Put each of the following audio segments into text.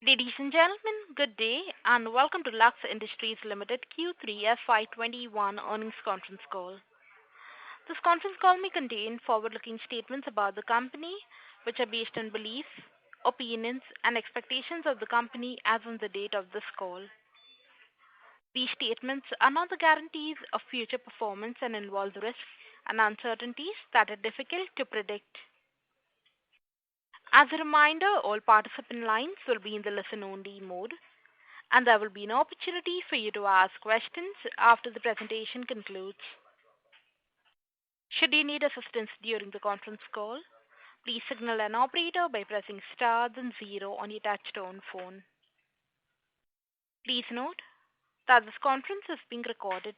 Ladies and gentlemen, good day and welcome to Lux Industries Limited Q3 FY21 earnings conference call. This conference call may contain forward-looking statements about the company, which are based on beliefs, opinions, and expectations of the company as on the date of this call. These statements are not the guarantees of future performance and involve risks and uncertainties that are difficult to predict. As a reminder, all participant lines will be in the listen-only mode, and there will be an opportunity for you to ask questions after the presentation concludes. Should you need assistance during the conference call, please signal an operator by pressing star then zero on your touchtone phone. Please note that this conference is being recorded.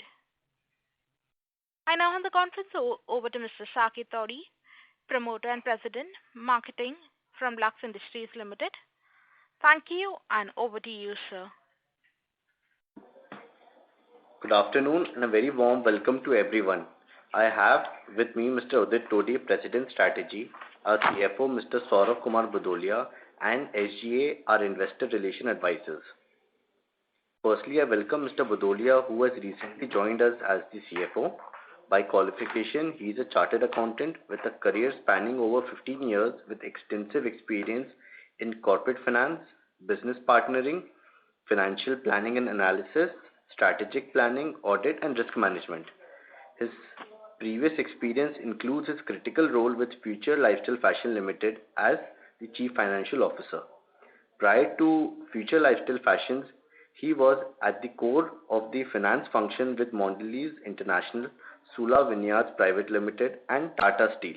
I now hand the conference over to Mr. Saket Todi, Promoter and President, Marketing from Lux Industries Limited. Thank you, and over to you, sir. Good afternoon and a very warm welcome to everyone. I have with me Mr. Udit Todi, President Strategy, our CFO Mr. Saurabh Kumar Budolia, and SGA, our Investor Relation Advisors. Firstly, I welcome Mr. Budolia, who has recently joined us as the CFO. By qualification, he is a chartered accountant with a career spanning over 15 years with extensive experience in corporate finance, business partnering, financial planning and analysis, strategic planning, audit, and risk management. His previous experience includes his critical role with Future Lifestyle Fashion Limited as the Chief Financial Officer. Prior to Future Lifestyle Fashions, he was at the core of the finance function with Mondelez International, Sula Vineyards Private Limited, and Tata Steel.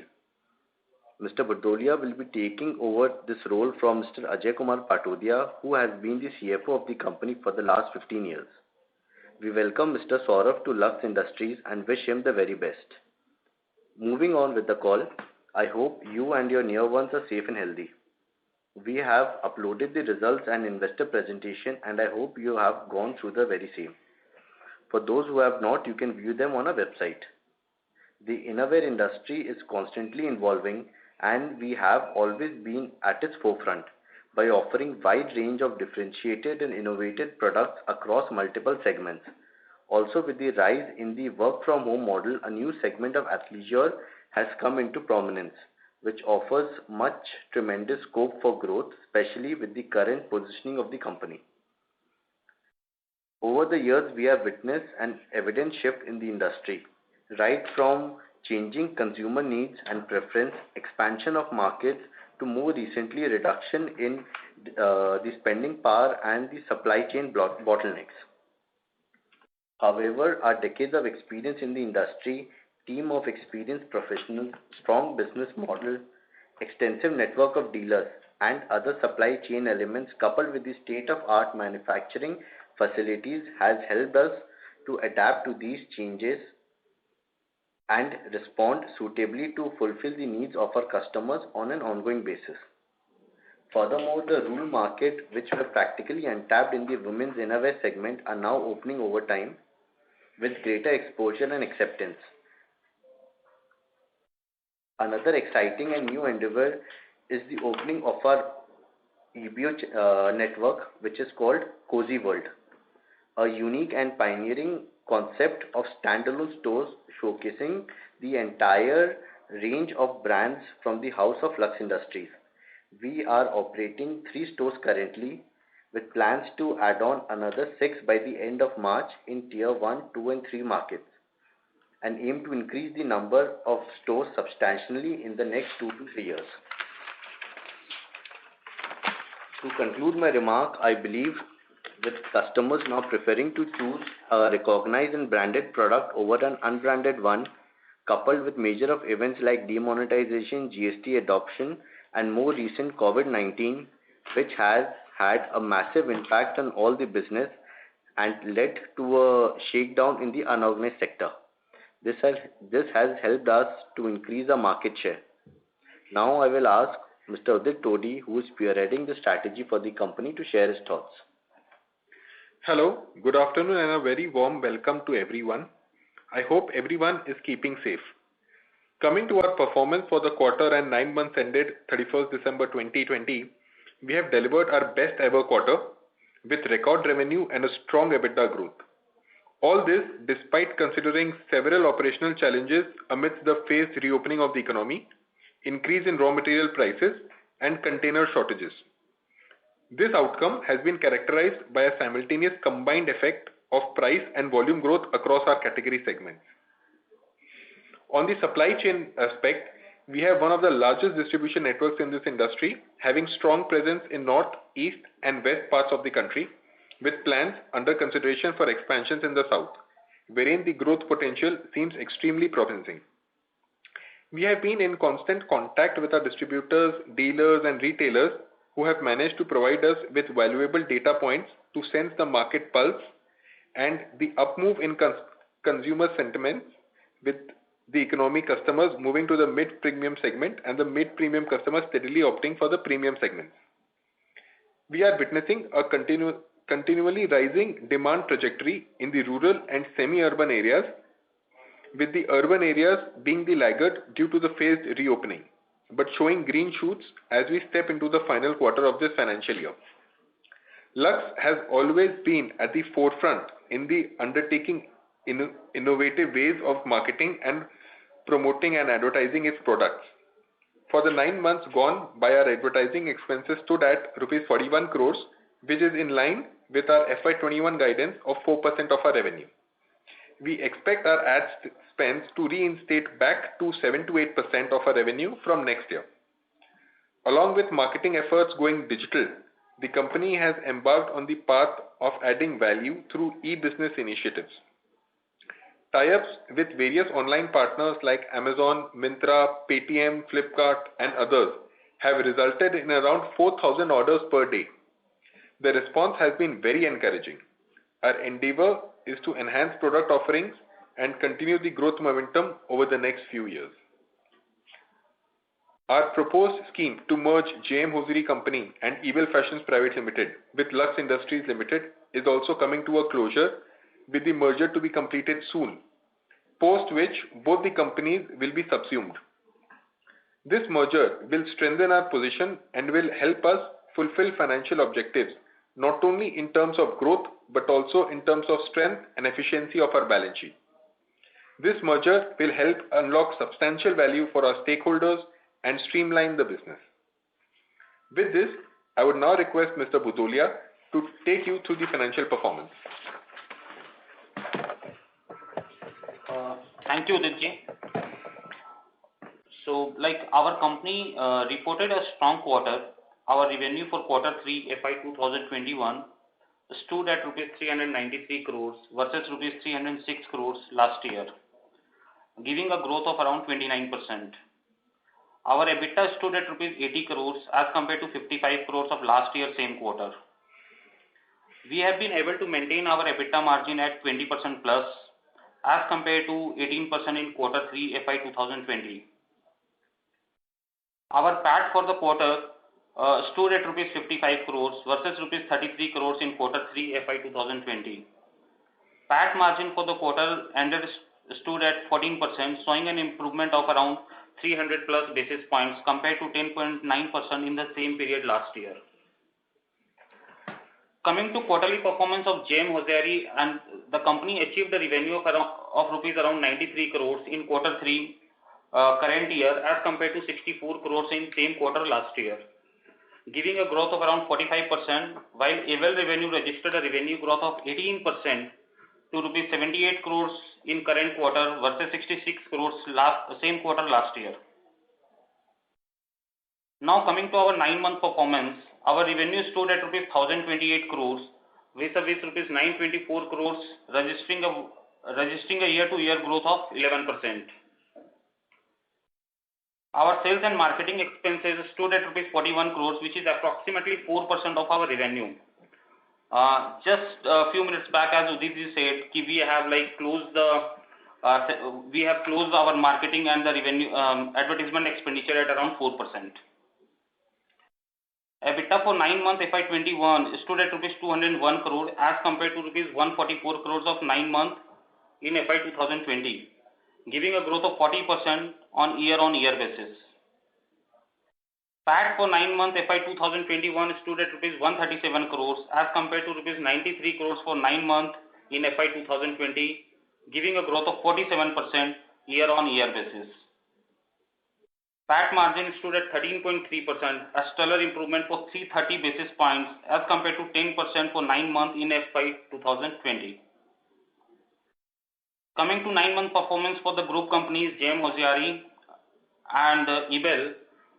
Mr. Budolia will be taking over this role from Mr. Ajay Kumar Patodia, who has been the CFO of the company for the last 15 years. We welcome Mr. Saurabh to Lux Industries and wish him the very best. Moving on with the call, I hope you and your near ones are safe and healthy. We have uploaded the results and investor presentation, and I hope you have gone through the very same. For those who have not, you can view them on our website. The innerwear industry is constantly evolving, and we have always been at its forefront by offering wide range of differentiated and innovative products across multiple segments. Also, with the rise in the work from home model, a new segment of athleisure has come into prominence, which offers much tremendous scope for growth, especially with the current positioning of the company. Over the years, we have witnessed an evident shift in the industry, right from changing consumer needs and preference, expansion of markets, to more recently reduction in the spending power and the supply chain bottlenecks. However, our decades of experience in the industry, team of experienced professionals, strong business model, extensive network of dealers, and other supply chain elements coupled with the state-of-art manufacturing facilities has helped us to adapt to these changes and respond suitably to fulfill the needs of our customers on an ongoing basis. Furthermore, the rural market, which were practically untapped in the women's innerwear segment, are now opening over time with greater exposure and acceptance. Another exciting and new endeavor is the opening of our EBO network, which is called Cozy World, a unique and pioneering concept of standalone stores showcasing the entire range of brands from the house of Lux Industries. We are operating 3 stores currently, with plans to add on another 6 by the end of March in Tier 1, 2 and 3 markets, and aim to increase the number of stores substantially in the next 2 to 3 years. To conclude my remark, I believe with customers now preferring to choose a recognized and branded product over an unbranded one, coupled with major of events like demonetization, GST adoption, and more recent COVID-19, which has had a massive impact on all the business and led to a shakedown in the unorganized sector. This has helped us to increase our market share. Now I will ask Mr. Udit Todi, who is spearheading the strategy for the company, to share his thoughts. Hello, good afternoon and a very warm welcome to everyone. I hope everyone is keeping safe. Coming to our performance for the quarter and 9 months ended 31st December 2020, we have delivered our best ever quarter with record revenue and a strong EBITDA growth. All this despite considering several operational challenges amidst the phased reopening of the economy, increase in raw material prices, and container shortages. This outcome has been characterized by a simultaneous combined effect of price and volume growth across our category segments. On the supply chain aspect, we have one of the largest distribution networks in this industry, having strong presence in north, east, and west parts of the country, with plans under consideration for expansions in the south, wherein the growth potential seems extremely promising. We have been in constant contact with our distributors, dealers, and retailers who have managed to provide us with valuable data points to sense the market pulse and the upmove in consumer sentiments, with the economy customers moving to the mid-premium segment and the mid-premium customers steadily opting for the premium segments. We are witnessing a continually rising demand trajectory in the rural and semi-urban areas, with the urban areas being the laggard due to the phased reopening, but showing green shoots as we step into the final quarter of this financial year. Lux has always been at the forefront in the undertaking innovative ways of marketing and promoting and advertising its products. For the 9 months gone by, our advertising expenses stood at rupees 41 crores, which is in line with our FY21 guidance of 4% of our revenue. We expect our ad spends to reinstate back to 7 to 8% of our revenue from next year. Along with marketing efforts going digital, the company has embarked on the path of adding value through e-business initiatives. Tie-ups with various online partners like Amazon, Myntra, Paytm, Flipkart, and others have resulted in around 4,000 orders per day. The response has been very encouraging. Our endeavor is to enhance product offerings and continue the growth momentum over the next few years. Our proposed scheme to merge JM Hosiery Company and Ebell Fashions Private Limited with Lux Industries Limited is also coming to a closure, with the merger to be completed soon, post which both the companies will be subsumed. This merger will strengthen our position and will help us fulfill financial objectives, not only in terms of growth but also in terms of strength and efficiency of our balance sheet. This merger will help unlock substantial value for our stakeholders and streamline the business. With this, I would now request Mr. Bhudolia to take you through the financial performance. Thank you, Uditji. So, our company reported a strong quarter. Our revenue for quarter 3 FY 2021 stood at rupees 393 crores versus rupees 306 crores last year, giving a growth of around 29%. Our EBITDA stood at rupees 80 crores as compared to 55 crores of last year same quarter. We have been able to maintain our EBITDA margin at 20% plus as compared to 18% in quarter 3 FY 2020. Our PAT for the quarter stood at rupees 55 crores versus rupees 33 crores in quarter 3 FY 2020. PAT margin for the quarter ended stood at 14%, showing an improvement of around 300 plus basis points compared to 10.9% in the same period last year. Coming to quarterly performance of JM Hosiery, and the company achieved a revenue of rupees around 93 crores in quarter 3 current year as compared to 64 crores in same quarter last year, giving a growth of around 45%, while Ebell revenue registered a revenue growth of 18% to rupees 78 crores in current quarter versus 66 crores same quarter last year. Now coming to our 9-month performance, our revenue stood at rupees 1028 crores vis-a-vis rupees 924 crores, registering a year-to-year growth of 11%. Our sales and marketing expenses stood at rupees 41 crores, which is approximately 4% of our revenue. Just a few minutes back, as Udit said, we have closed our marketing and the revenue advertisement expenditure at around 4%. EBITDA for 9 months FY21 stood at rupees 201 crore as compared to rupees 144 crores of 9 months in FY 2020, giving a growth of 40% on year-on-year basis. PAT for 9 months FY 2021 stood at rupees 137 crores as compared to rupees 93 crores for 9 months in FY 2020, giving a growth of 47% year-on-year basis. PAT margin stood at 13.3%, a stellar improvement for 330 basis points as compared to 10% for 9 months in FY 2020. Coming to 9-month performance for the group companies JM Hosiery and Ebel,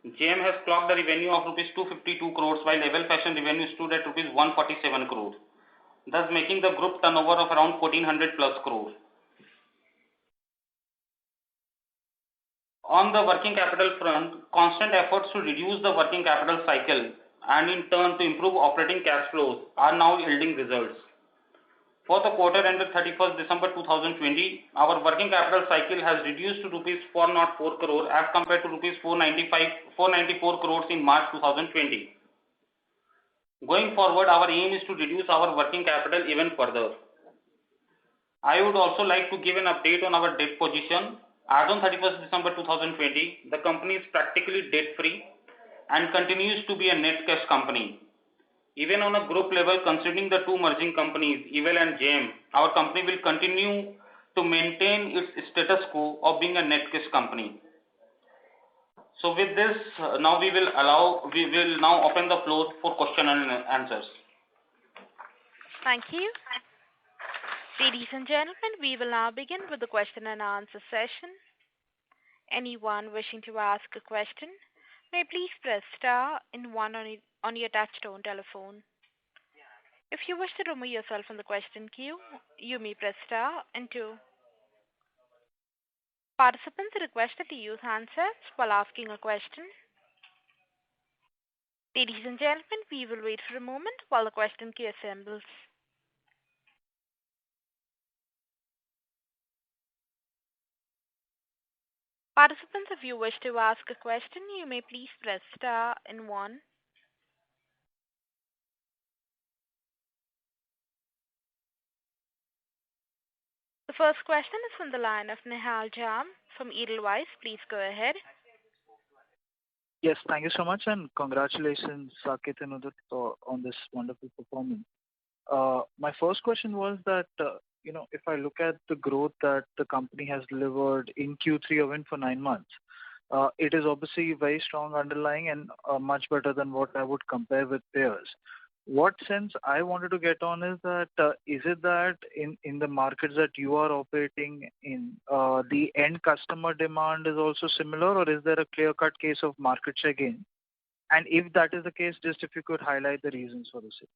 JM has clocked a revenue of rupees 252 crores while Ebel Fashion revenue stood at rupees 147 crores, thus making the group turnover of around 1400 plus crores. On the working capital front, constant efforts to reduce the working capital cycle and in turn to improve operating cash flows are now yielding results. For the quarter ended 31st December 2020, our working capital cycle has reduced to rupees 404 crore as compared to rupees 494 crores in March 2020. Going forward, our aim is to reduce our working capital even further. I would also like to give an update on our debt position. As on 31st December 2020, the company is practically debt-free and continues to be a net cash company. Even on a group level, considering the two merging companies, Ebel and JM, our company will continue to maintain its status quo of being a net cash company. So with this, now we will now open the floor for question and answers. Thank you. Ladies and gentlemen, we will now begin with the question and answer session. Anyone wishing to ask a question may please press star and one on your touchtone telephone. If you wish to remove yourself from the question queue, you may press star and two. Participants are requested to use handsets while asking a question. Ladies and gentlemen, we will wait for a moment while the question queue assembles. Participants, if you wish to ask a question, you may please press star and one. The first question is from the line of Nihal Jham from Edelweiss. Please go ahead. Yes, thank you so much, and congratulations, Saket and Udit, on this wonderful performance. My first question was that, if I look at the growth that the company has delivered in Q3 even for 9 months, it is obviously very strong underlying and much better than what I would compare with peers. What sense I wanted to get on is that, is it that in the markets that you are operating in, the end customer demand is also similar, or is there a clear-cut case of market share gain? And if that is the case, just if you could highlight the reasons for the same.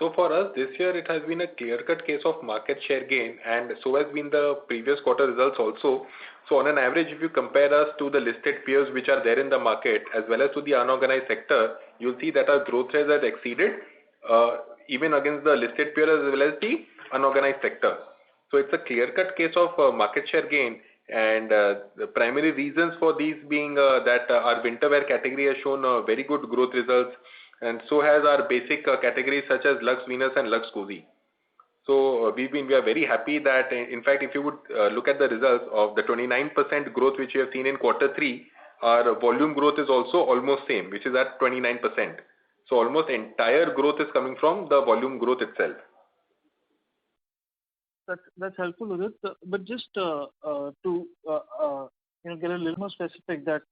So for us, this year it has been a clear-cut case of market share gain, and so has been the previous quarter results also. So on an average, if you compare us to the listed peers which are there in the market as well as to the unorganized sector, you'll see that our growth rates has exceeded even against the listed peer as well as the unorganized sector. So it's a clear-cut case of market share gain, and the primary reasons for these being that our winter wear category has shown very good growth results, and so has our basic categories such as Lux Venus and Lux Cozy. So we are very happy that, in fact, if you would look at the results of the 29% growth which we have seen in quarter 3, our volume growth is also almost same, which is at 29%. So almost entire growth is coming from the volume growth itself. That's helpful, Udit. But just to get a little more specific, that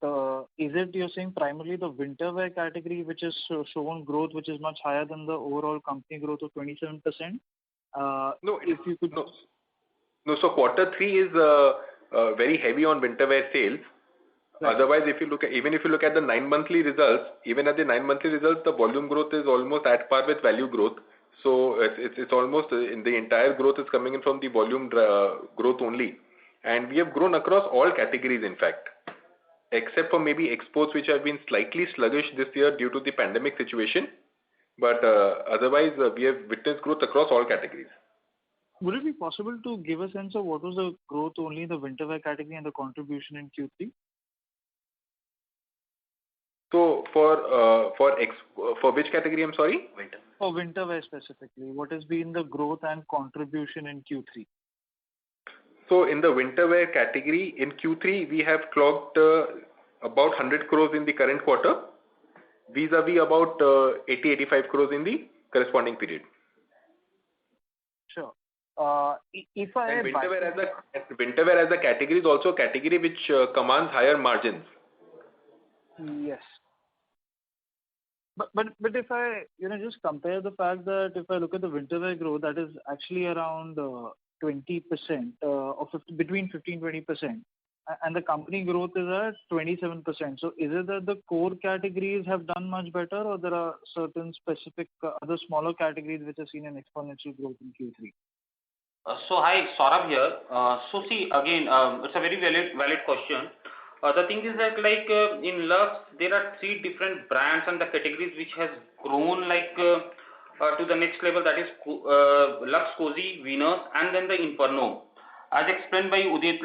is it you're saying primarily the winter wear category which has shown growth which is much higher than the overall company growth of 27%? No, if you could. No. So quarter 3 is very heavy on winter wear sales. Right. Otherwise, if you look at the 9 monthly results, even at the 9 monthly results, the volume growth is almost at par with value growth. So it's almost in the entire growth is coming in from the volume growth only. And we have grown across all categories, in fact, except for maybe exports, which have been slightly sluggish this year due to the pandemic situation. But otherwise, we have witnessed growth across all categories. Would it be possible to give a sense of what was the growth only in the winter wear category and the contribution in Q3? So for which category? I'm sorry. Winter. For winter wear specifically, what has been the growth and contribution in Q3? So in the winter wear category, in Q3, we have clocked about 100 crores in the current quarter, vis-a-vis about 80-85 crores in the corresponding period. Sure. If I And winterwear as a category is also a category which commands higher margins. Yes. But if I just compare the fact that if I look at the winterwear growth, that is actually around 20%, or between 15-20%, and the company growth is at 27%. So is it that the core categories have done much better, or there are certain specific other smaller categories which have seen an exponential growth in Q3? So hi, Saurabh here. So see, again, it's a very valid question. The thing is that in Lux, there are 3 different brands and the categories which has grown to the next level, that is Lux Cozy, Venus, and then the Inferno. As explained by Udit,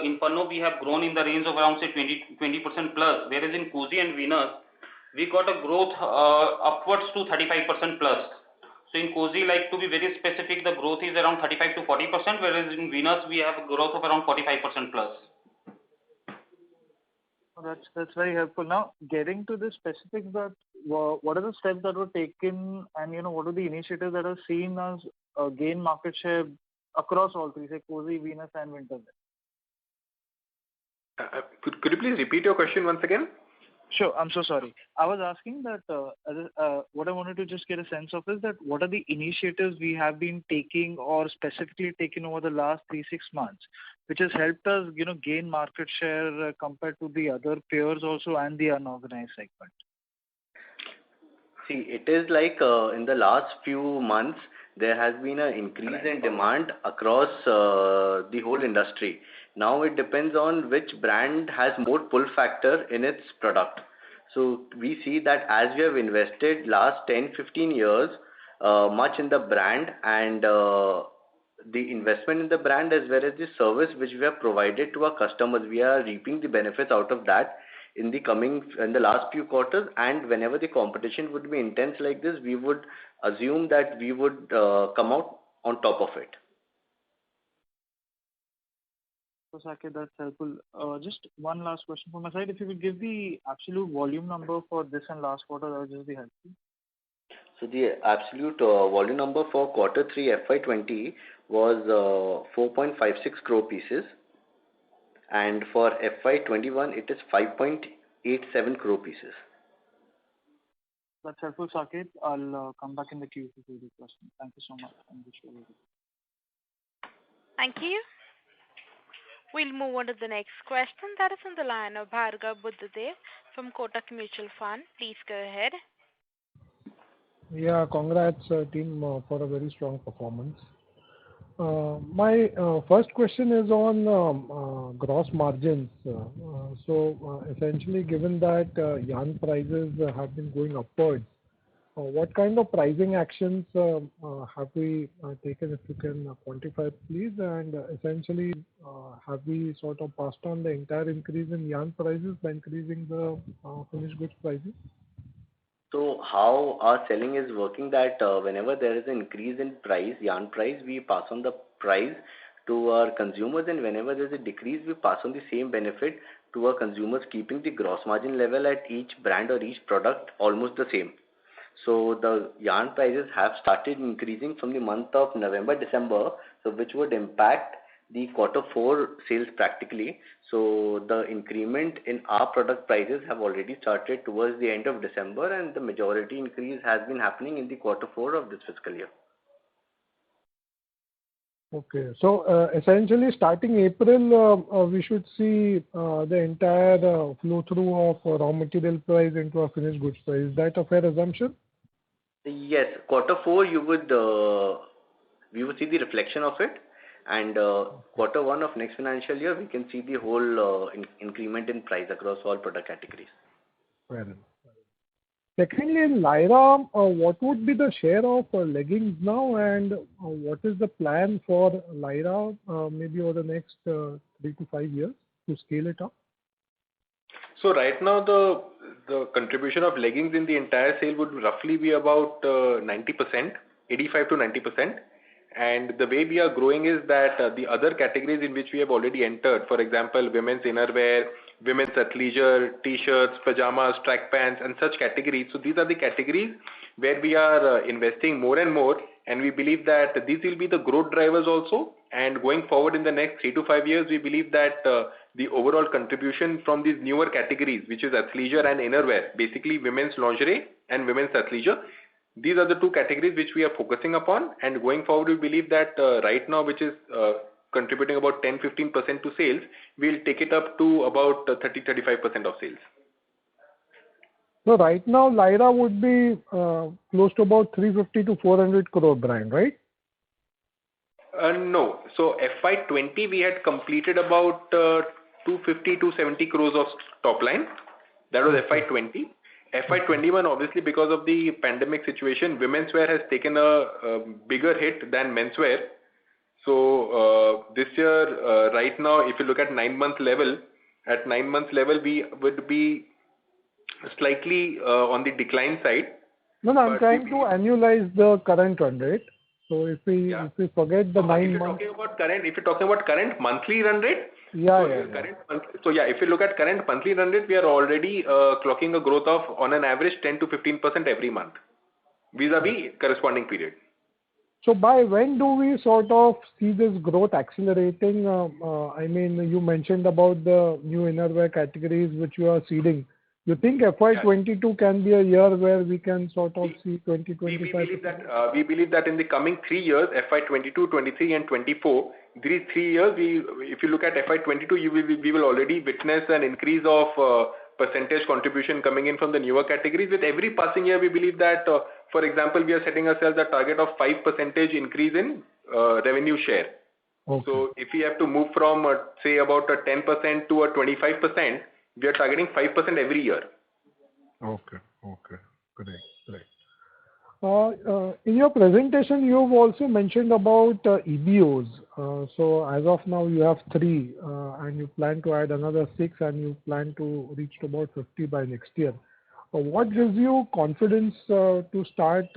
Inferno we have grown in the range of around say 20% plus, whereas in Cozy and Venus we got a growth upwards to 35% plus. So in Cozy, to be very specific, the growth is around 35 to 40%, whereas in Venus we have a growth of around 45% plus. That's very helpful. Now, getting to the specifics, that what are the steps that were taken, and what are the initiatives that are seen as gain market share across all 3, say Cozy, Venus, and winterwear? Could you please repeat your question once again? Sure. I'm so sorry. I was asking that what I wanted to just get a sense of is that what are the initiatives we have been taking or specifically taken over the last 3-6 months, which has helped us, gain market share compared to the other peers also and the unorganized segment. See, it is in the last few months, there has been an increase in demand across the whole industry. Now it depends on which brand has more pull factor in its product. So we see that as we have invested last 10-15 years much in the brand, and the investment in the brand as well as the service which we have provided to our customers, we are reaping the benefits out of that in the last few quarters. And whenever the competition would be intense like this, we would assume that we would come out on top of it. So Saket, that's helpful. Just one last question from my side. If you could give the absolute volume number for this and last quarter, that would just be helpful. So the absolute volume number for quarter 3 FY20 was 4.56 crore pieces, and for FY21 it is 5.87 crore pieces. That's helpful, Saket. I'll come back in the queue for the question. Thank you so much. Thank you. We'll move on to the next question. That is on the line of Bhargav Buddhadev from Kotak Mutual Fund. Please go ahead. Yeah, congrats team for a very strong performance. My first question is on gross margins. So essentially, given that yarn prices have been going upwards, what kind of pricing actions have we taken, if you can quantify please, and essentially have we sort of passed on the entire increase in yarn prices by increasing the finished goods prices? So how our selling is working, that whenever there is an increase in yarn price, we pass on the price to our consumers, and whenever there is a decrease, we pass on the same benefit to our consumers, keeping the gross margin level at each brand or each product almost the same. So the yarn prices have started increasing from the month of November, December, so which would impact the quarter 4 sales practically. So the increment in our product prices have already started towards the end of December, and the majority increase has been happening in the quarter 4 of this fiscal year. Okay, so essentially starting April, we should see the entire flow through of raw material price into a finished goods price. Is that a fair assumption? Yes, quarter 4 we would see the reflection of it, and quarter 1 of next financial year we can see the whole increment in price across all product categories. Fair enough. Secondly, in Lyra, what would be the share of leggings now, and what is the plan for Lyra maybe over the next 3 to 5 years to scale it up? So right now the contribution of leggings in the entire sale would roughly be about 90%, 85 to 90%. And the way we are growing is that the other categories in which we have already entered, for example, women's innerwear, women's athleisure, t-shirts, pajamas, track pants, and such categories. So these are the categories where we are investing more and more, and we believe that these will be the growth drivers also. And going forward in the next 3 to 5 years, we believe that the overall contribution from these newer categories, which is athleisure and innerwear, basically women's lingerie and women's athleisure, these are the two categories which we are focusing upon. And going forward, we believe that right now, which is contributing about 10-15% to sales, we'll take it up to about 30-35% of sales. So right now, Lyra would be close to about 350 to 400 crore brand, right? No. So FY20 we had completed about 250 to 70 crores of top line. That was FY20. FY21, obviously because of the pandemic situation, women's wear has taken a bigger hit than menswear. So this year, right now, if you look at 9-month level, we would be slightly on the decline side. No, I'm trying to annualize the current run rate. So if we forget the 9 months. If you're talking about current monthly run rate, if you look at current monthly run rate, we are already clocking a growth of on an average 10 to 15% every month vis-a-vis corresponding period. So by when do we sort of see this growth accelerating? I mean, you mentioned about the new innerwear categories which you are seeding. You think FY22 can be a year where we can sort of see 20-25%? We believe that in the coming 3 years, FY22, 23 and 24, these 3 years, if you look at FY22, we will already witness an increase of percentage contribution coming in from the newer categories. With every passing year, we believe that, for example, we are setting ourselves a target of 5% increase in revenue share. Okay. So if we have to move from, say, about a 10% to a 25%, we are targeting 5% every year. Okay. Great. In your presentation, you've also mentioned about EBOs. So as of now, you have 3, and you plan to add another 6, and you plan to reach to about 50 by next year. What gives you confidence to start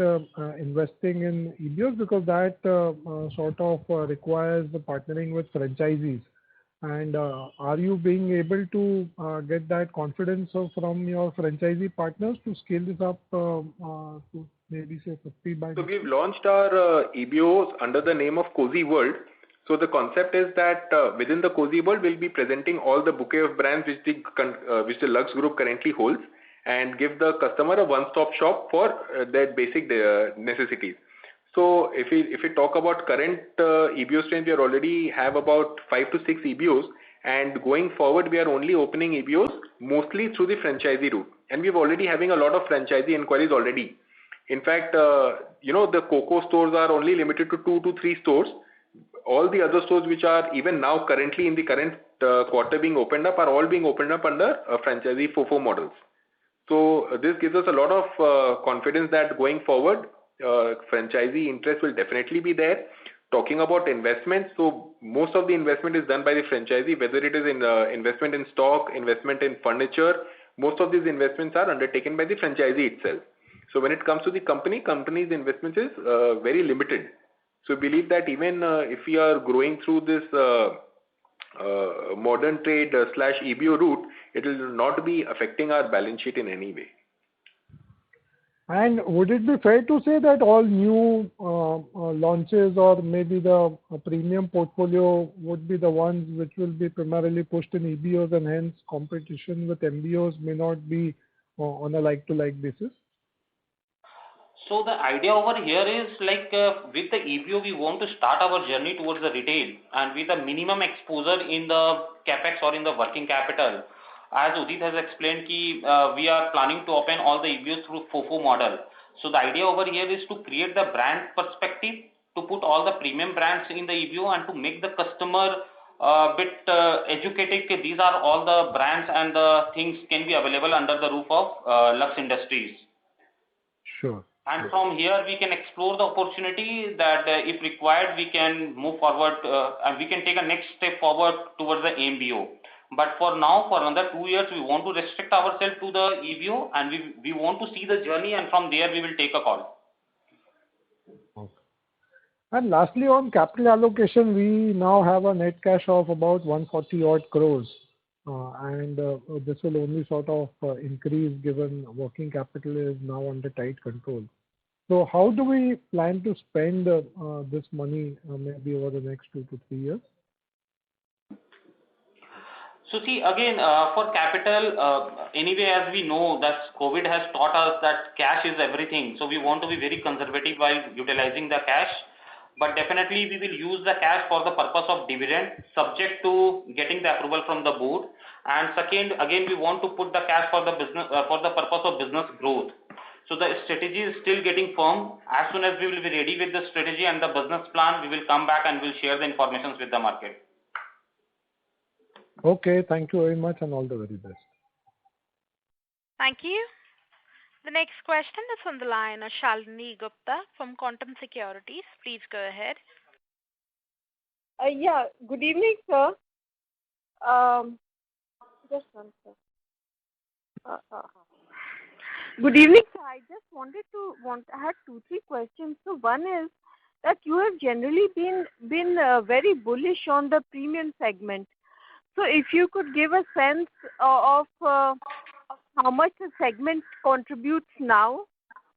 investing in EBOs? Because that sort of requires the partnering with franchisees. And are you being able to get that confidence from your franchisee partners to scale this up to maybe say 50 by? So we've launched our EBOs under the name of Cozy World. So the concept is that within the Cozy World, we'll be presenting all the bouquet of brands which the Lux Group currently holds, and give the customer a one-stop shop for their basic necessities. So if we talk about current EBO strength, we already have about 5 to 6 EBOs, and going forward we are only opening EBOs mostly through the franchisee route, and we're already having a lot of franchisee inquiries already. In fact, the COCO stores are only limited to 2 to 3 stores. All the other stores which are even now currently in the current quarter being opened up are all being opened up under franchisee FOFO models. So this gives us a lot of confidence that going forward, franchisee interest will definitely be there. Talking about investments, so most of the investment is done by the franchisee, whether it is in investment in stock, investment in furniture. Most of these investments are undertaken by the franchisee itself. So when it comes to the company's investment is very limited. So we believe that even if we are growing through this modern trade / EBO route, it will not be affecting our balance sheet in any way. And would it be fair to say that all new launches or maybe the premium portfolio would be the ones which will be primarily pushed in EBOs, and hence competition with MBOs may not be on a like-to-like basis? So the idea over here is like with the EBO, we want to start our journey towards the retail, and with a minimum exposure in the capex or in the working capital. As Udit has explained, we are planning to open all the EBOs through FOFO model. So the idea over here is to create the brand perspective, to put all the premium brands in the EBO, and to make the customer a bit educated. These are all the brands and the things can be available under the roof of Lux Industries. Sure. And from here we can explore the opportunity that if required we can move forward and we can take a next step forward towards the MBO. But for now, for another 2 years, we want to restrict ourselves to the EBO, and we want to see the journey, and from there we will take a call. Okay. And lastly, on capital allocation, we now have a net cash of about 140 odd crores. and this will only sort of increase given working capital is now under tight control. So how do we plan to spend this money maybe over the next 2 to 3 years? So see, again, for capital, anyway, as we know that COVID has taught us that cash is everything. So we want to be very conservative while utilizing the cash. But definitely we will use the cash for the purpose of dividend, subject to getting the approval from the board. And second, again, we want to put the cash for the business, for the purpose of business growth. So the strategy is still getting firm. As soon as we will be ready with the strategy and the business plan, we will come back and we'll share the information with the market. Okay, thank you very much and all the very best. Thank you. The next question is from the line of Shalini Gupta from Quantum Securities. Please go ahead. Yeah, good evening, sir. Just one sir. Good evening, sir. I just I had 2-3 questions. So one is that you have generally been very bullish on the premium segment. So if you could give a sense of how much the segment contributes now,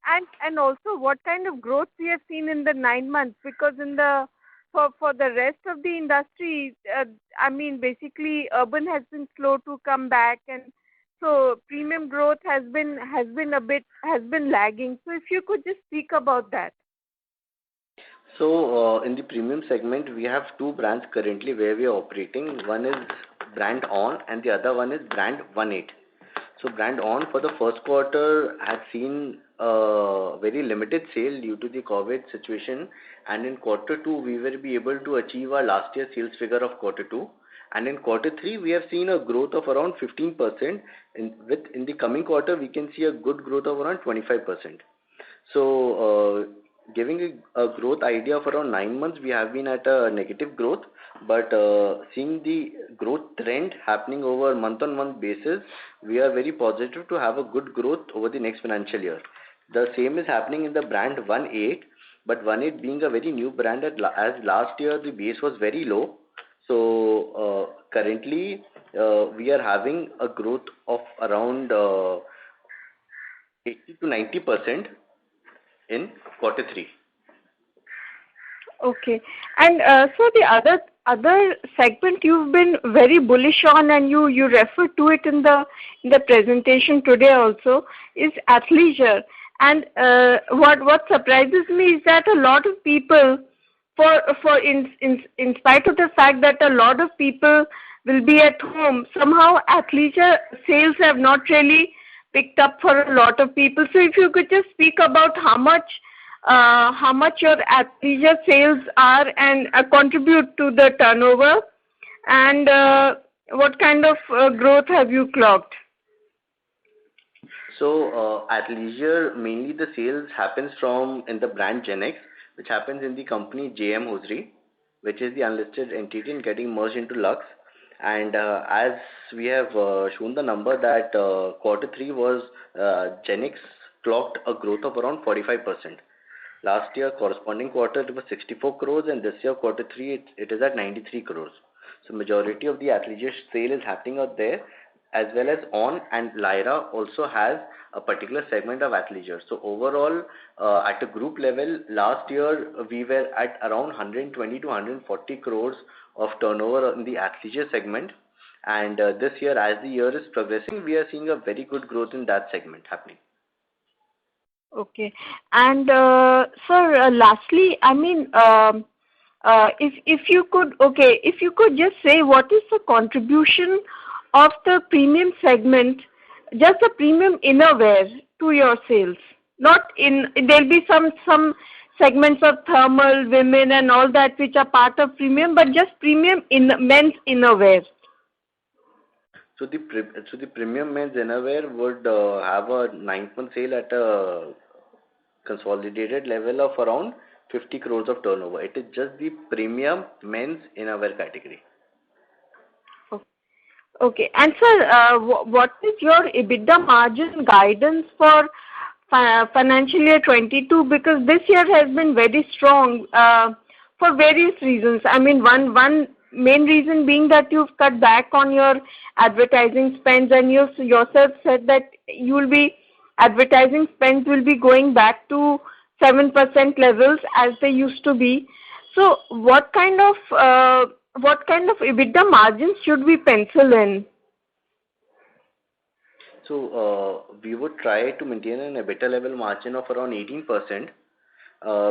and also what kind of growth we have seen in the 9 months, because for the rest of the industry, I mean basically urban has been slow to come back, and so premium growth has been lagging. So if you could just speak about that. So in the premium segment, we have 2 brands currently where we are operating. One is brand On and the other one is brand 18. So brand On for the first quarter had seen very limited sale due to the COVID situation, and in quarter 2 we will be able to achieve our last year sales figure of quarter 2, and in quarter 3 we have seen a growth of around 15%. In the coming quarter we can see a good growth of around 25%. So giving a growth idea of around 9 months, we have been at a negative growth, but seeing the growth trend happening over month-on-month basis, we are very positive to have a good growth over the next financial year. The same is happening in the brand 18, but 18 being a very new brand, as last year the base was very low. So currently we are having a growth of around 80 to 90% in quarter 3. Okay, and so the other segment you've been very bullish on, and you refer to it in the presentation today also, is athleisure. And what surprises me is that a lot of people, in spite of the fact that a lot of people will be at home, somehow athleisure sales have not really picked up for a lot of people. So if you could just speak about how much your athleisure sales are and contribute to the turnover, and what kind of growth have you clocked? So athleisure, mainly the sales happens in the brand GenX, which happens in the company JM Hosiery, which is the unlisted entity and getting merged into Lux. And as we have shown the number that quarter 3 was GenX clocked a growth of around 45%. Last year corresponding quarter it was 64 crores, and this year quarter 3 it is at 93 crores. So majority of the athleisure sale is happening out there, as well as On and Lyra also has a particular segment of athleisure. So overall at a group level, last year we were at around 120 to 140 crores of turnover in the athleisure segment, and this year, as the year is progressing, we are seeing a very good growth in that segment happening. Okay, and sir, lastly, I mean, if you could just say what is the contribution of the premium segment, just the premium innerwear, to your sales? There'll be some segments of thermal, women and all that which are part of premium, but just premium in men's innerwear. So the premium men's innerwear would have a 9-month sale at a consolidated level of around 50 crores of turnover. It is just the premium men's innerwear category. Okay, and sir, what is your EBITDA margin guidance for financial year 22? Because this year has been very strong for various reasons. I mean, one main reason being that you've cut back on your advertising spends, and you yourself said that advertising spends will be going back to 7% levels as they used to be. So what kind of EBITDA margins should we pencil in? So we would try to maintain an EBITDA level margin of around 18%,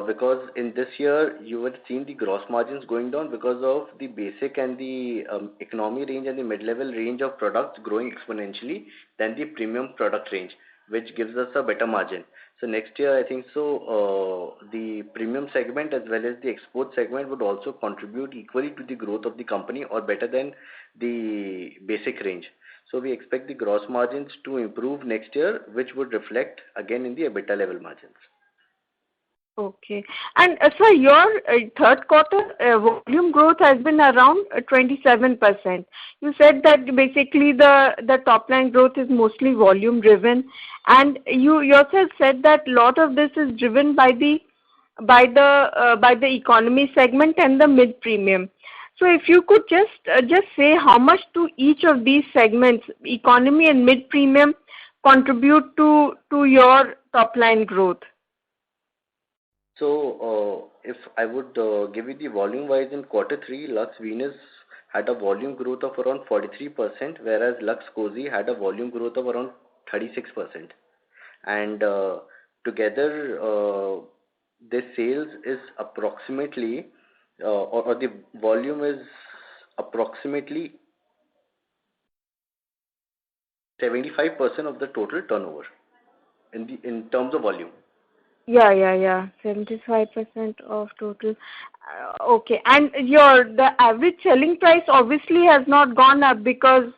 because in this year you would seen the gross margins going down because of the basic and the economy range and the mid-level range of products growing exponentially than the premium product range, which gives us a better margin. So next year, I think so, the premium segment as well as the export segment would also contribute equally to the growth of the company or better than the basic range. So we expect the gross margins to improve next year, which would reflect again in the EBITDA level margins. Okay. And sir, your third quarter volume growth has been around 27%. You said that basically the top line growth is mostly volume driven, and you yourself said that lot of this is driven by the economy segment and the mid premium. So if you could just say how much to each of these segments, economy and mid premium, contribute to your top line growth. So, if I would give you the volume-wise in quarter three, Lux Venus had a volume growth of around 43%, whereas Lux Cozi had a volume growth of around 36%. And together, the sales is approximately, or the volume is approximately 75% of the total turnover in terms of volume. Yeah. 75% of total. Okay. And the average selling price obviously has not gone up because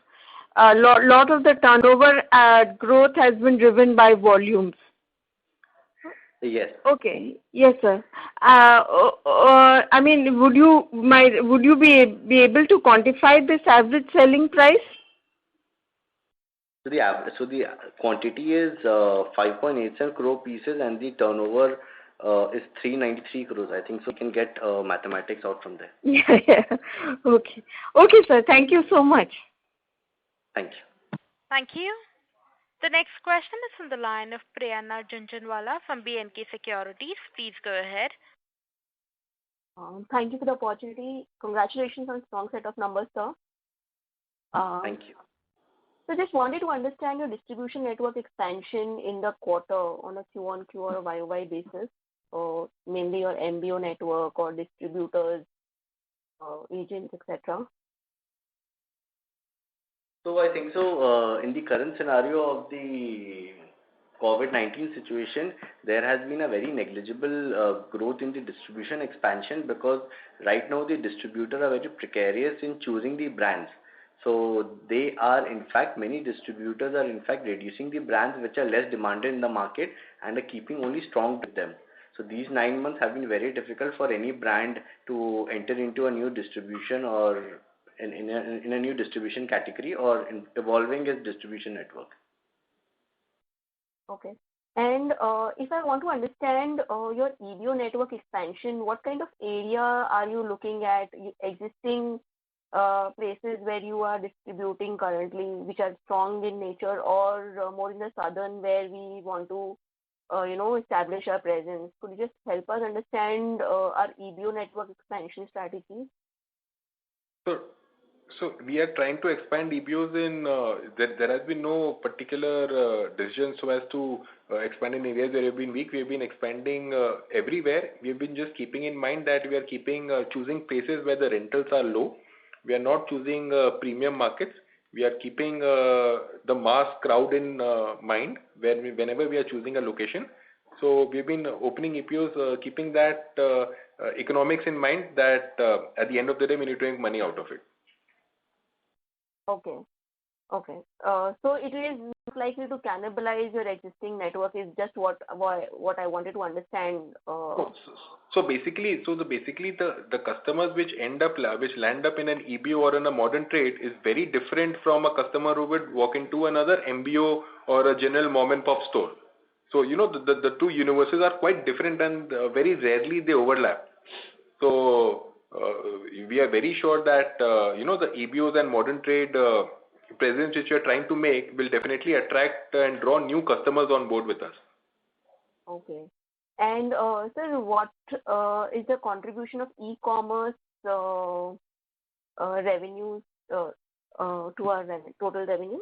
a lot of the turnover growth has been driven by volumes. Yes. Okay. Yes, sir. I mean, would you be able to quantify this average selling price? So the quantity is 5.87 crore pieces and the turnover is 393 crores. I think so. You can get mathematics out from there. Yeah. Okay, sir. Thank you so much. Thank you. Thank you. The next question is from the line of Prerna Jhunjhunwala from B&K Securities. Please go ahead. Thank you for the opportunity. Congratulations on a strong set of numbers, sir. Thank you. So just wanted to understand your distribution network expansion in the quarter on a Q-on-Q or a YOY basis, or mainly your MBO network or distributors, agents, etc. So I think so. In the current scenario of the COVID-19 situation, there has been a very negligible growth in the distribution expansion because right now the distributors are very precarious in choosing the brands. So many distributors are in fact reducing the brands which are less demanded in the market and are keeping only strong with them. So these 9 months have been very difficult for any brand to enter into a new distribution or in a new distribution category or in evolving its distribution network. Okay. And if I want to understand your EBO network expansion, what kind of area are you looking at? Existing places where you are distributing currently, which are strong in nature, or more in the southern where we want to, establish our presence? Could you just help us understand our EBO network expansion strategy? So we are trying to expand EBOs in. There has been no particular decision so as to expand in areas where we have been weak. We have been expanding everywhere. We have been just keeping in mind that we are choosing places where the rentals are low. We are not choosing premium markets. We are keeping the mass crowd in mind whenever we are choosing a location. So we've been opening EPOs keeping that economics in mind that at the end of the day we need to make money out of it. Okay. So it is not likely to cannibalize your existing network is just what I wanted to understand. So basically the customers which land up in an EBO or in a modern trade is very different from a customer who would walk into another MBO or a general mom and pop store. So the two universes are quite different and very rarely they overlap. So we are very sure that the EBOs and modern trade presence which we are trying to make will definitely attract and draw new customers on board with us. Okay. And sir, what is the contribution of e-commerce revenues to our total revenues?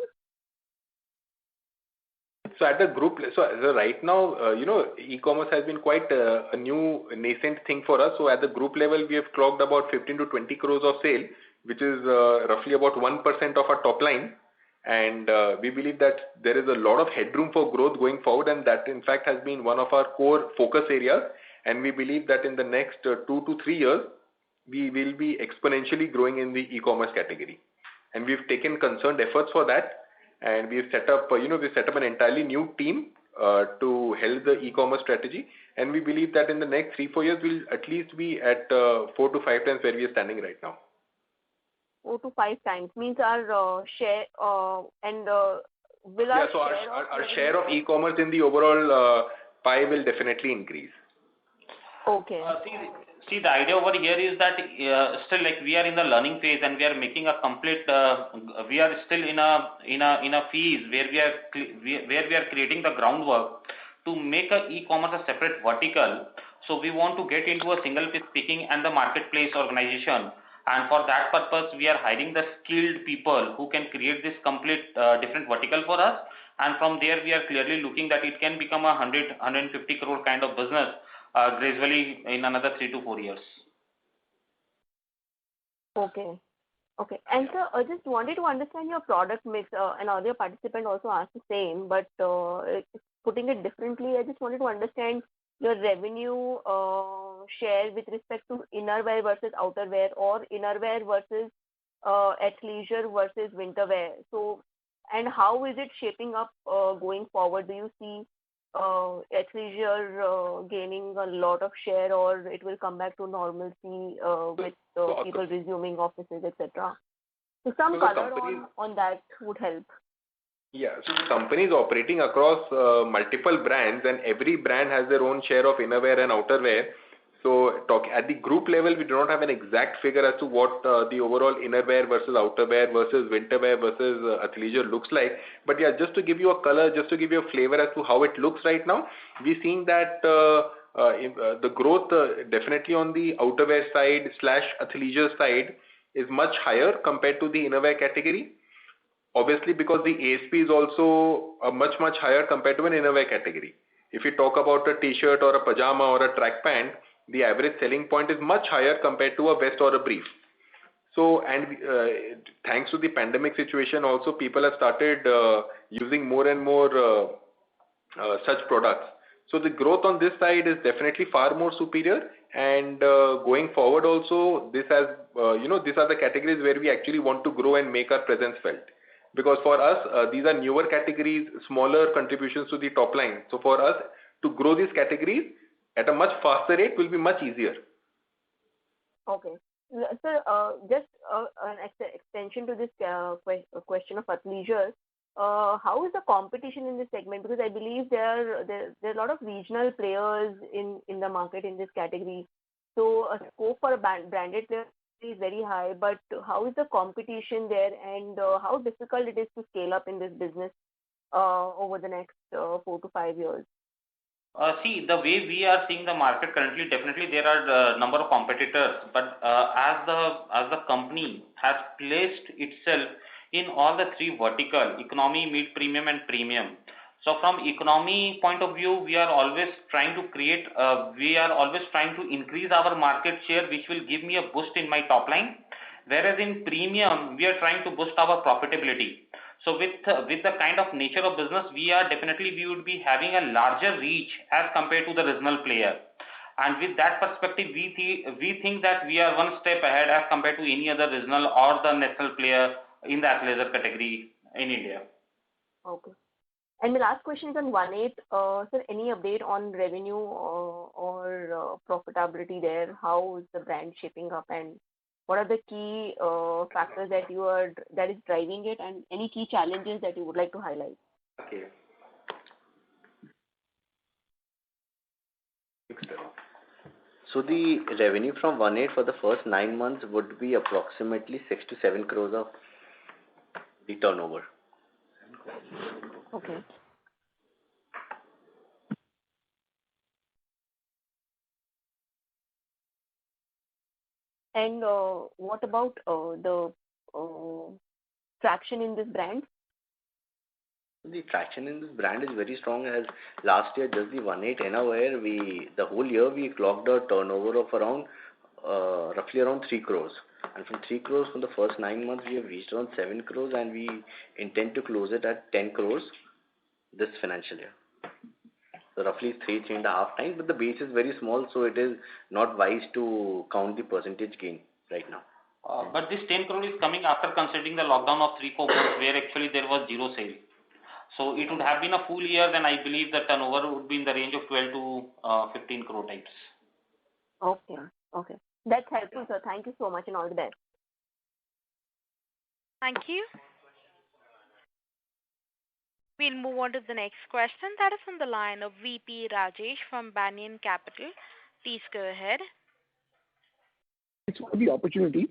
So at the group, so right now, e-commerce has been quite a new nascent thing for us. So at the group level, we have clocked about 15 to 20 crores of sale, which is roughly about 1% of our top line. And we believe that there is a lot of headroom for growth going forward, and that in fact has been one of our core focus areas. And we believe that in the next 2 to 3 years, we will be exponentially growing in the e-commerce category. And we've taken concerned efforts for that. And we've set up, an entirely new team to help the e-commerce strategy. And we believe that in the next 3-4 years, we'll at least be at 4 to 5 times where we are standing right now. 4 to 5 times means our share and will our so share our share of e-commerce in the overall pie will definitely increase. Okay. See, the idea over here is that still like we are in the learning phase and we are making a complete. We are still in a phase where we are creating the groundwork to make a e-commerce a separate vertical. So we want to get into a single piece picking and the marketplace organization. And for that purpose, we are hiring the skilled people who can create this complete different vertical for us. And from there, we are clearly looking that it can become a 150 crore kind of business gradually in another 3 to 4 years. Okay. Okay. And sir, I just wanted to understand your product mix. An earlier participant also asked the same, but putting it differently, I just wanted to understand your revenue share with respect to innerwear versus outerwear, or innerwear versus athleisure versus winterwear. So, and how is it shaping up going forward? Do you see athleisure gaining a lot of share, or it will come back to normalcy with people resuming offices, etc.? So some color on that would help. Yeah, so the company is operating across multiple brands, and every brand has their own share of innerwear and outerwear. So at the group level, we do not have an exact figure as to what the overall innerwear versus outerwear versus winterwear versus athleisure looks like. But yeah, just to give you a color, just to give you a flavor as to how it looks right now, we're seeing that the growth definitely on the outerwear side / athleisure side is much higher compared to the innerwear category. Obviously, because the ASP is also much higher compared to an innerwear category. If you talk about a t-shirt or a pajama or a track pant, the average selling point is much higher compared to a vest or a brief. So, and thanks to the pandemic situation also, people have started using more and more such products. So the growth on this side is definitely far more superior, and going forward also, this has, these are the categories where we actually want to grow and make our presence felt. Because for us, these are newer categories, smaller contributions to the top line. So for us to grow these categories at a much faster rate will be much easier. Okay. Sir, just an extension to this question of athleisure. How is the competition in this segment? Because I believe there are a lot of regional players in the market in this category. So a scope for a branded player is very high, but how is the competition there, and how difficult it is to scale up in this business over the next 4 to 5 years? See, the way we are seeing the market currently, definitely there are a number of competitors, but as the company has placed itself in all the three vertical, economy, mid premium and premium. So from economy point of view, we are always trying to increase our market share, which will give me a boost in my top line. Whereas in premium, we are trying to boost our profitability. So with the kind of nature of business, we would be having a larger reach as compared to the regional player. And with that perspective, we think that we are one step ahead as compared to any other regional or the national player in the athleisure category in India. Okay. And the last question is on 1/8. Sir, any update on revenue or profitability there? How is the brand shaping up, and what are the key factors that is driving it, and any key challenges that you would like to highlight? Okay. So the revenue from 1/8 for the first 9 months would be approximately 6 to 7 crores of the turnover. Okay. And what about the traction in this brand? The traction in this brand is very strong, as last year just the 1/8 innerwear, the whole year we clocked a turnover of around roughly around 3 crores. And from 3 crores from the first 9 months we have reached around 7 crores, and we intend to close it at 10 crores this financial year. So roughly three and a half times, but the base is very small, so it is not wise to count the percentage gain right now. But this 10 crore is coming after considering the lockdown of 3-4 months where actually there was zero sale. So it would have been a full year, then I believe the turnover would be in the range of 12 to 15 crore types. Okay. Okay. That's helpful, sir. Thank you so much and all the best. Thank you. We'll move on to the next question. That is on the line of VP Rajesh from Banyan Capital. Please go ahead. Thanks for the opportunity.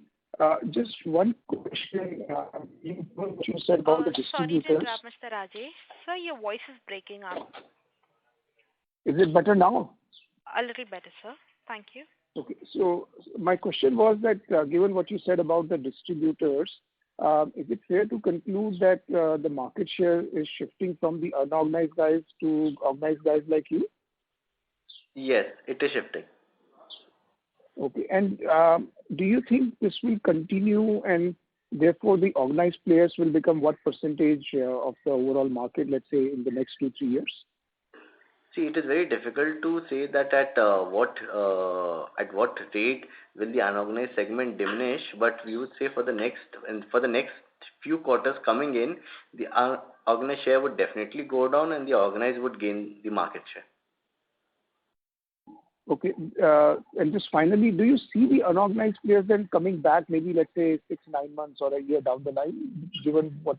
Just one question. What you said about the Sorry to distributors. interrupt, Mr. Rajesh. Sir, your voice is breaking up. Is it better now? A little better, sir. Thank you. Okay. So my question was that given what you said about the distributors, is it fair to conclude that the market share is shifting from the unorganized guys to organized guys like you? Yes, it is shifting. Okay. And do you think this will continue, and therefore the organized players will become what percentage of the overall market, let's say, in the next 2-3 years? See, it is very difficult to say that at what rate will the unorganized segment diminish, but we would say for the next few quarters coming in, the unorganized share would definitely go down, and the organized would gain the market share. Okay. And just finally, do you see the unorganized players then coming back, maybe let's say 6-9 months or a year down the line, given what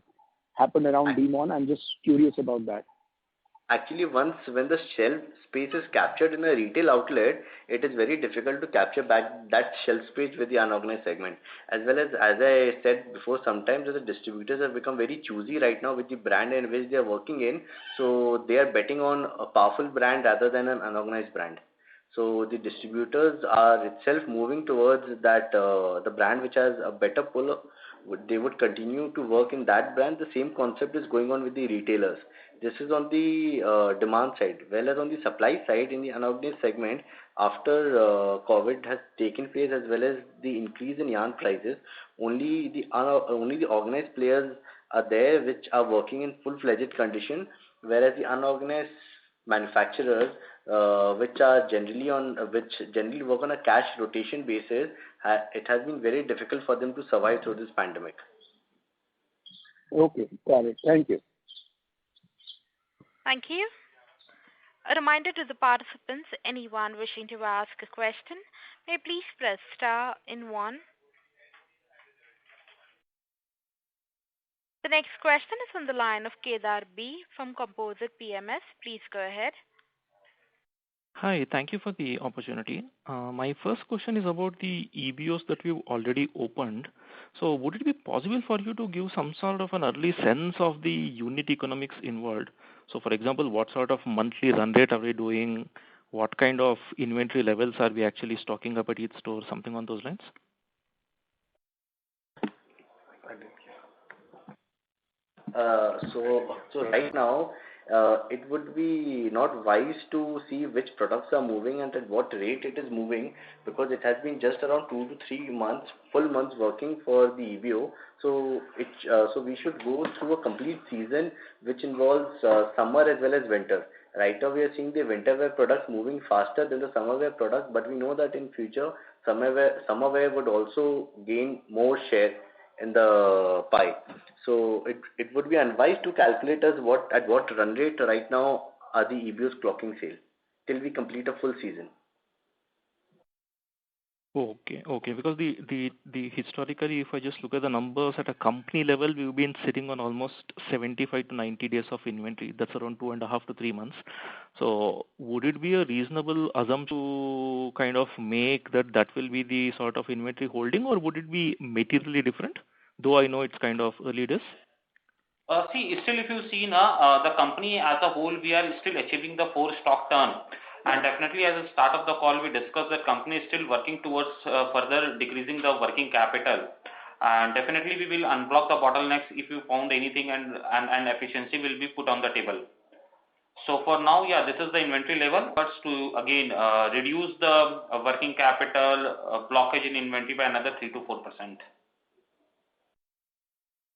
happened around Demon? I'm just curious about that. Actually, when the shelf space is captured in a retail outlet, it is very difficult to capture back that shelf space with the unorganized segment. As well as I said before, sometimes the distributors have become very choosy right now with the brand in which they are working in. So they are betting on a powerful brand rather than an unorganized brand. So the distributors are itself moving towards that the brand which has a better pull, they would continue to work in that brand. The same concept is going on with the retailers. This is on the demand side. Well as on the supply side, in the unorganized segment, after COVID has taken place, as well as the increase in yarn prices, only the organized players are there which are working in full-fledged condition, whereas the unorganized manufacturers which generally work on a cash rotation basis, it has been very difficult for them to survive through this pandemic. Okay, got it. Thank you. Thank you. A reminder to the participants, anyone wishing to ask a question, may please press star in 1. The next question is on the line of Kedar B from Composite PMS. Please go ahead. Hi, thank you for the opportunity. My first question is about the EBOs that we've already opened. So would it be possible for you to give some sort of an early sense of the unit economics involved? So for example, what sort of monthly run rate are we doing? What kind of inventory levels are we actually stocking up at each store? Something on those lines? So right now, it would be not wise to see which products are moving and at what rate it is moving, because it has been just around 2 to 3 months, full months working for the EBO. So we should go through a complete season which involves summer as well as winter. Right now we are seeing the winter wear products moving faster than the summer wear products, but we know that in future summer wear would also gain more share in the pie. So it would be unwise to calculate at what run rate right now are the EBOs clocking sale till we complete a full season. Okay. Because the historically, if I just look at the numbers at a company level, we've been sitting on almost 75 to 90 days of inventory. That's around 2.5 to 3 months. So would it be a reasonable assumption to kind of make that will be the sort of inventory holding, or would it be materially different? Though I know it's kind of early days. See, still if you see now, the company as a whole, we are still achieving the 4 stock turn. And definitely as a start of the call, we discussed that company is still working towards further decreasing the working capital. And definitely we will unblock the bottlenecks if you found anything, and efficiency will be put on the table. So for now, yeah, this is the inventory level, but to again reduce the working capital blockage in inventory by another 3 to 4%.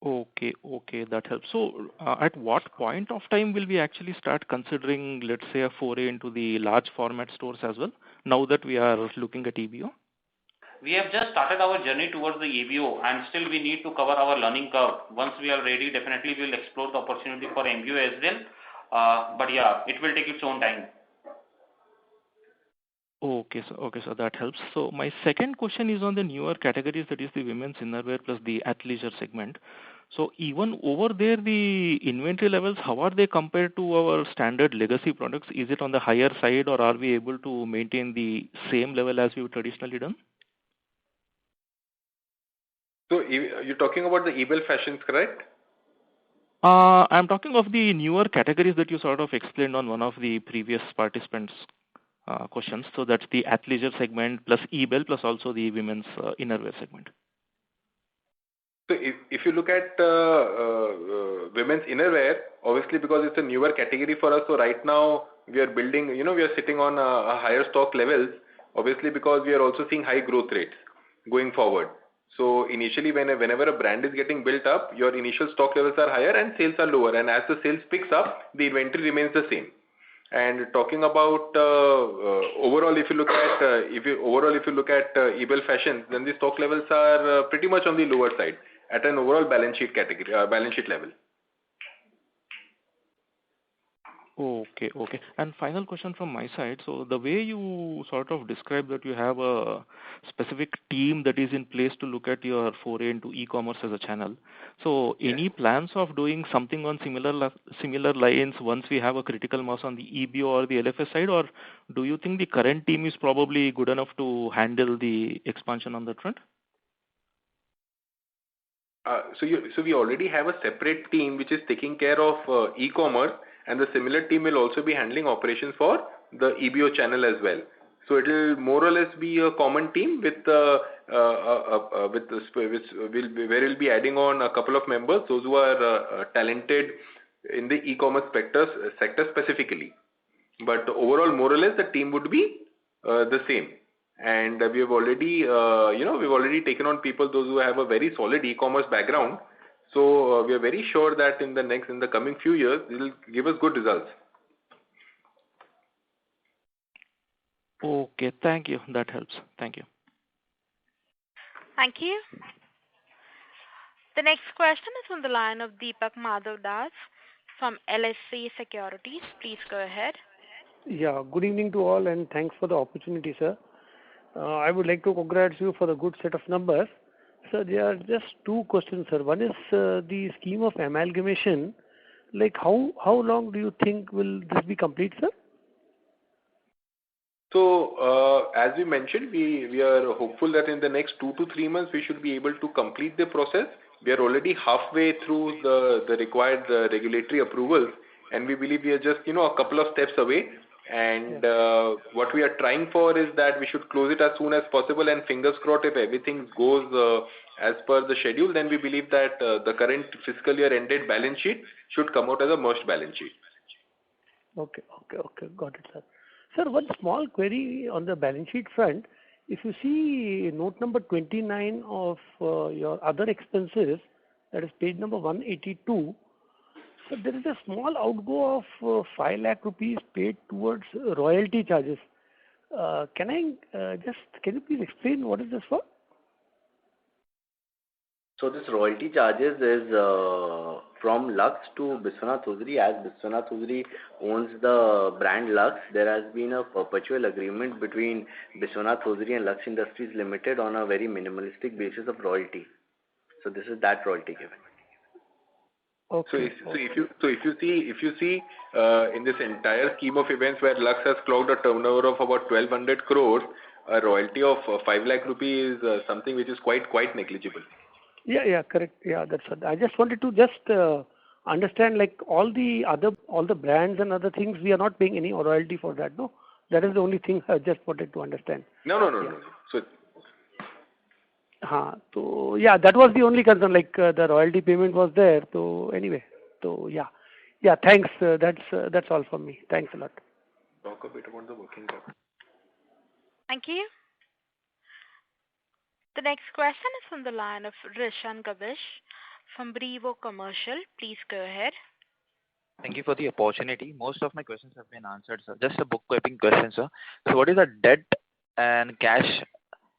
Okay, that helps. So, at what point of time will we actually start considering, let's say, a foray into the large format stores as well, now that we are looking at EBO? We have just started our journey towards the EBO, and still we need to cover our learning curve. Once we are ready, definitely we will explore the opportunity for MBO as well. But yeah, it will take its own time. Okay, so that helps. So my second question is on the newer categories, that is the women's innerwear plus the athleisure segment. So even over there, the inventory levels, how are they compared to our standard legacy products? Is it on the higher side, or are we able to maintain the same level as we've traditionally done? So you're talking about the Ebel Fashions, correct? I'm talking of the newer categories that you sort of explained on one of the previous participants' questions. So that's the athleisure segment plus Ebel plus also the women's innerwear segment. So if you look at women's innerwear, obviously because it's a newer category for us, so right now we are building, we are sitting on a higher stock levels, obviously because we are also seeing high growth rates going forward. So initially whenever a brand is getting built up, your initial stock levels are higher and sales are lower, and as the sales picks up, the inventory remains the same. And talking about overall, if you look at Ebel Fashions, then the stock levels are pretty much on the lower side at an overall balance sheet category, balance sheet level. Okay. And final question from my side. So the way you sort of describe that you have a specific team that is in place to look at your foray into e-commerce as a channel. So any plans of doing something on similar lines once we have a critical mass on the EBO or the LFS side, or do you think the current team is probably good enough to handle the expansion on that front? So we already have a separate team which is taking care of e-commerce, and the similar team will also be handling operations for the EBO channel as well. So it will more or less be a common team where we'll be adding on a couple of members, those who are talented in the e-commerce sector specifically. But overall, more or less, the team would be the same. And we have already, we've already taken on people, those who have a very solid e-commerce background. So we are very sure that in the coming few years, it will give us good results. Okay, thank you. That helps. Thank you. Thank you. The next question is on the line of Deepak Madhav Das from LSC Securities. Please go ahead. Yeah, good evening to all, and thanks for the opportunity, sir. I would like to congratulate you for the good set of numbers. Sir, there are just two questions, sir. One is the scheme of amalgamation. Like how long do you think will this be complete, sir? So, as we mentioned, we are hopeful that in the next 2 to 3 months we should be able to complete the process. We are already halfway through the required regulatory approvals, and we believe we are just a couple of steps away. And what we are trying for is that we should close it as soon as possible, and fingers crossed, if everything goes as per the schedule, then we believe that the current fiscal year ended balance sheet should come out as a merged balance sheet. Okay, got it, sir. Sir, one small query on the balance sheet front. If you see note number 29 of your other expenses, that is page number 182, so there is a small outgo of 5 lakh rupees paid towards royalty charges. Can you please explain what is this for? So this royalty charges is from Lux to Biswanath Hosiery, as Biswanath Hosiery owns the brand Lux, there has been a perpetual agreement between Biswanath Hosiery and Lux Industries Limited on a very minimalistic basis of royalty. So this is that royalty given. Okay. If you see in this entire scheme of events where Lux has clocked a turnover of about 1,200 crores, a royalty of 5 lakh rupees is something which is quite negligible. Yeah, correct. Yeah, that's what. I just wanted to understand, like all the brands and other things, we are not paying any royalty for that, no? That is the only thing I just wanted to understand. No. So so yeah, that was the only concern. Like the royalty payment was there. So anyway, yeah. Thanks. That's all from me. Thanks a lot. Talk a bit about the working capital. Thank you. The next question is from the line of Rishan Gavish from Brevo Commercial. Please go ahead. Thank you for the opportunity. Most of my questions have been answered, sir. Just a bookkeeping question, sir. So what is the debt and cash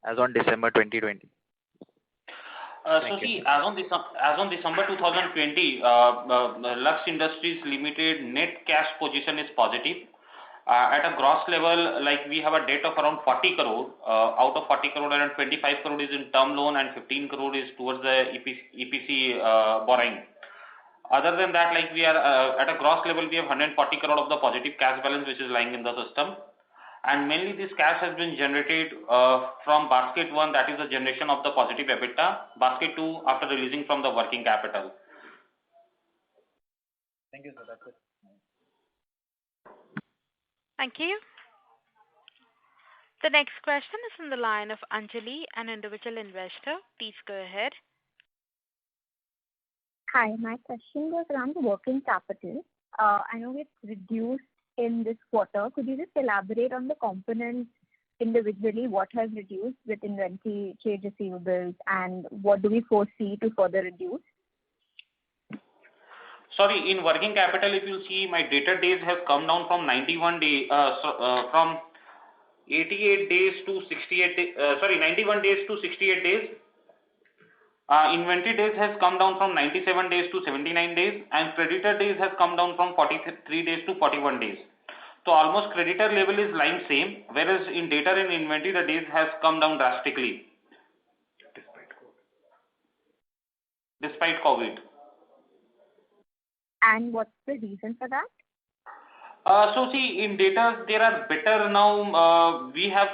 as on December 2020? See, as on December 2020, Lux Industries Limited net cash position is positive. At a gross level, like we have a debt of around 40 crore. Out of 40 crore, around 25 crore is in term loan and 15 crore is towards the EPC borrowing. Other than that, like we are at a gross level, we have 140 crore of the positive cash balance which is lying in the system. And mainly this cash has been generated from basket 1, that is the generation of the positive EBITDA, basket 2 after releasing from the working capital. Thank you, sir. That's it. Thank you. The next question is from the line of Anjali, an individual investor. Please go ahead. Hi, my question was around the working capital. I know it's reduced in this quarter. Could you just elaborate on the components individually, what has reduced with inventory, trade receivables, and what do we foresee to further reduce? Sorry, in working capital, if you see, my debtor days has come down from 91 days, from 88 days to 68 days, 91 days to 68 days. Inventory days has come down from 97 days to 79 days, and creditor days has come down from 43 days to 41 days. So almost creditor level is lying same, whereas in debtor and inventory the days has come down drastically. Despite COVID. And what's the reason for that? So see, in data there are better now. We have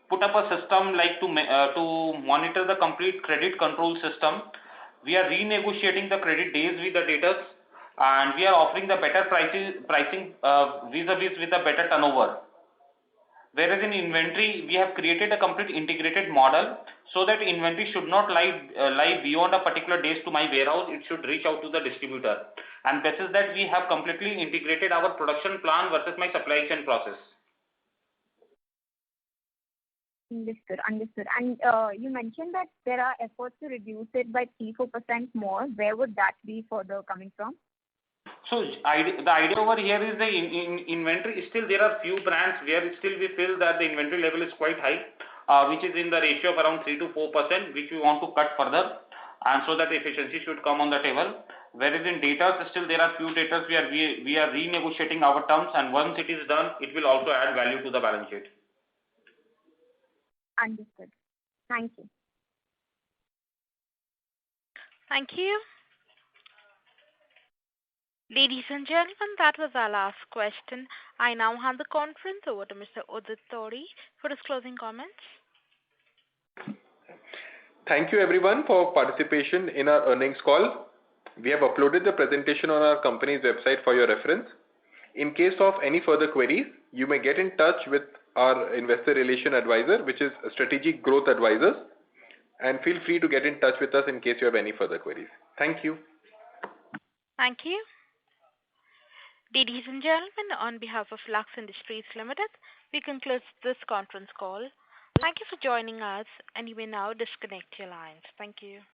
put up a system like to monitor the complete credit control system. We are renegotiating the credit days with the debtors, and we are offering the better pricing vis-a-vis with a better turnover. Whereas in inventory, we have created a complete integrated model so that inventory should not lie beyond a particular days to my warehouse. It should reach out to the distributor. And this is that we have completely integrated our production plan versus my supply chain process. Understood. And you mentioned that there are efforts to reduce it by 3-4% more. Where would that be further coming from? So the idea over here is the inventory. Still there are few brands where still we feel that the inventory level is quite high, which is in the ratio of around 3 to 4%, which we want to cut further, and so that efficiency should come on the table. Whereas in data, still there are few data we are renegotiating our terms, and once it is done, it will also add value to the balance sheet. Understood. Thank you. Thank you. Ladies and gentlemen, that was our last question. I now hand the conference over to Mr. Udit Todi for his closing comments. Thank you everyone for participation in our earnings call. We have uploaded the presentation on our company's website for your reference. In case of any further queries, you may get in touch with our investor relation advisor, which is Strategic Growth Advisors, and feel free to get in touch with us in case you have any further queries. Thank you. Thank you. Ladies and gentlemen, on behalf of Lux Industries Limited, we conclude this conference call. Thank you for joining us, and you may now disconnect your lines. Thank you.